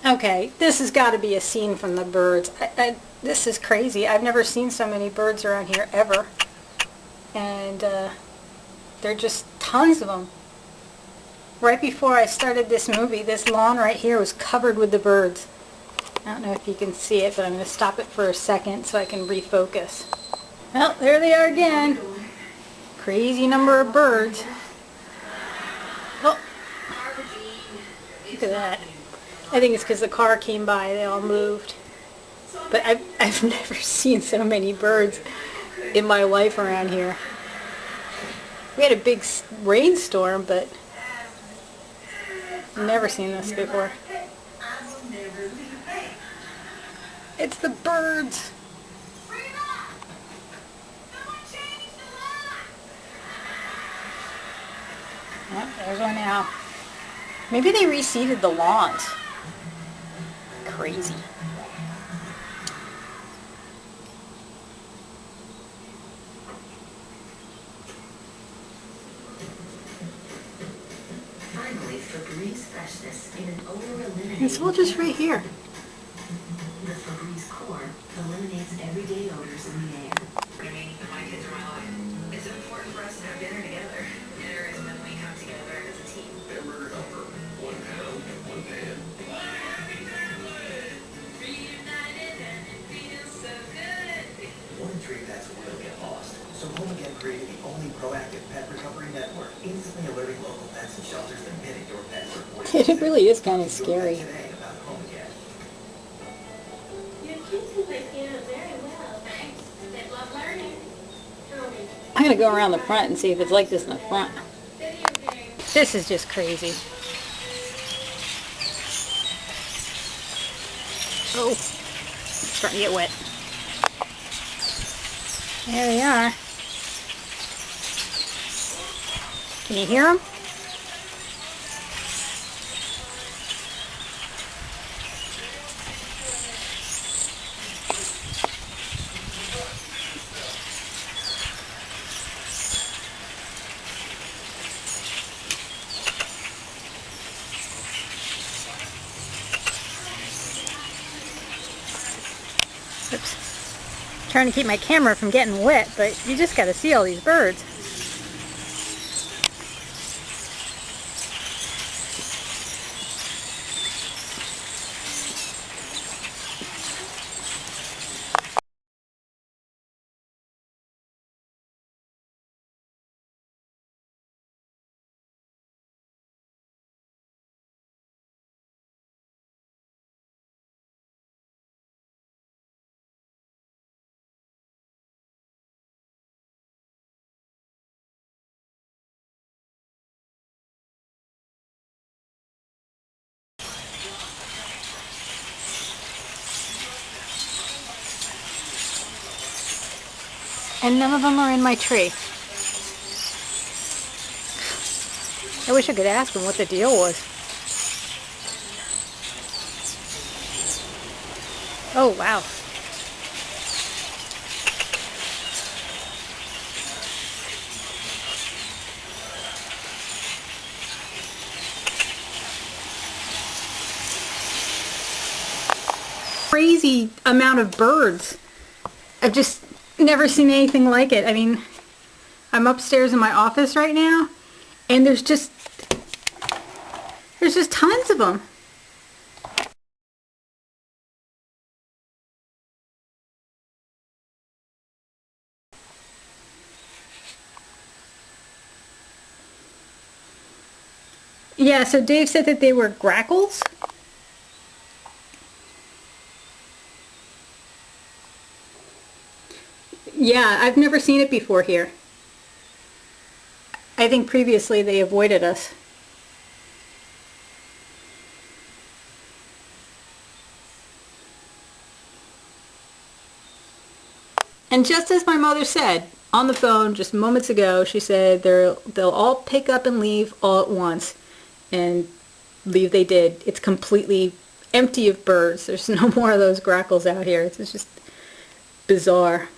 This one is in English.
Okay, this has got to be a scene from the birds. This is crazy. I've never seen so many birds around here ever. And there are just tons of them. Right before I started this movie, this lawn right here was covered with the birds. I don't know if you can see it, but I'm going to stop it for a second so I can refocus. Well, there they are again. Crazy number of birds. Oh, look at that. I think it's because the car came by, they all moved. But I've never seen so many birds in my life around here. We had a big rainstorm, but I've never seen this before. It's the birds. Oh, there's one now. Maybe they reseeded the lawns. Crazy. Finally, Febreze freshness in an odor-eliminating... It's all just right here. The Febreze core eliminates everyday odors in the air. I mean, my kids are my life. It's important for us to have dinner together. Dinner is when we come together as a team. Hamburger helper. 1 pound, 1 pan. Reunited and it feels so good. 1 in 3 pets will get lost. So Home Again created the only proactive pet recovery network, instantly alerting local pets and shelters the minute your pet reports. It really is kind of scary. Today about Home Again. Your kids can play piano very well. Thanks. They love learning. I'm going to go around the front and see if it's like this in the front. Video games. This is just crazy. Oh, it's starting to get wet. There they are. Can you hear them? Oops. Trying to keep my camera from getting wet, but you just got to see all these birds. And none of them are in my tree. I wish I could ask them what the deal was. Oh, wow. Crazy amount of birds. I've just never seen anything like it. I mean, I'm upstairs in my office right now, and there's just tons of them. Yeah, so Dave said that they were grackles. Yeah, I've never seen it before here. I think previously they avoided us. And just as my mother said on the phone just moments ago, she said they'll all pick up and leave all at once. And leave they did. It's completely empty of birds. There's no more of those grackles out here. It's just bizarre.